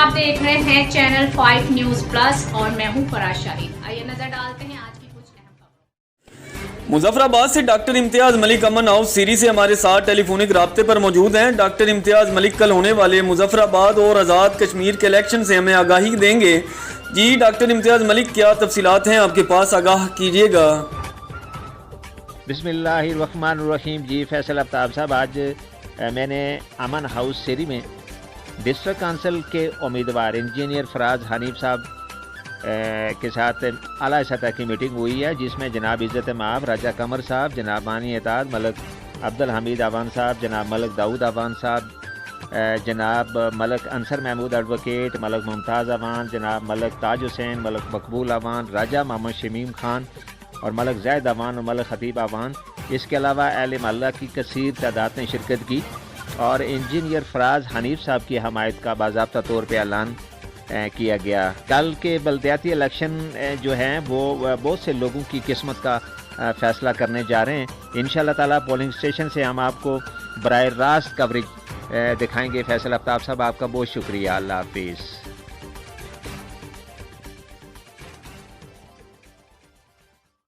आप देख रहे हैं चैनल 5 न्यूज़ प्लस और मैं हूं फराज शाहीन। आइए नजर डालते हैं आज की कुछ अहम खबरों। मुजफ्फराबाद से डॉक्टर इम्तियाज मलिक अमन हाउस सीरी से हमारे साथ टेलीफोनिक राब्ते पर मौजूद हैं। डॉक्टर इम्तियाज मलिक कल होने वाले मुजफ्फराबाद और आज़ाद कश्मीर के इलेक्शन से हमें आगाही देंगे। जी डॉक्टर इम्तियाज मलिक, क्या तफसीलात हैं आपके पास, आगाह कीजिएगा। बिस्मिल्लाहिर्रहमानिर्रहीम। जी फैसल आफ्ताब साहब, आज मैंने अमन हाउस सीरी में डिस्ट्रिक्ट काउंसिल के उम्मीदवार इंजीनियर फराज हनीफ साहब के साथ आला सतह की मीटिंग हुई है, जिसमें जनाब इज़्ज़त माब राजा कमर साहब, जनाब मानी एताद मलक अब्दुल हमीद अवान साहब, जनाब मलक दाऊद अवान साहब, जनाब मलक अंसर महमूद एडवोकेट, मलक मुमताज़ अवान, जनाब मलक ताज हुसैन, मलक मकबूल अवान, राजा मोहम्मद शमीम खान और मलक जैद अवान और मलक खतीब अवान। इसके अलावा अहले महल्ला की कसीर तादाद ने शिरकत की और इंजीनियर फराज हनीफ साहब की हमायत का बाज़ाब्ता तौर पर ऐलान किया गया। कल के बल्दियाती इलेक्शन जो हैं वो बहुत से लोगों की किस्मत का फ़ैसला करने जा रहे हैं। इंशाअल्लाह ताला पोलिंग स्टेशन से हम आपको बराह रास्त कवरेज दिखाएंगे। फैसल आफ्ताब साहब, आपका बहुत शुक्रिया। अल्लाह हाफिज़।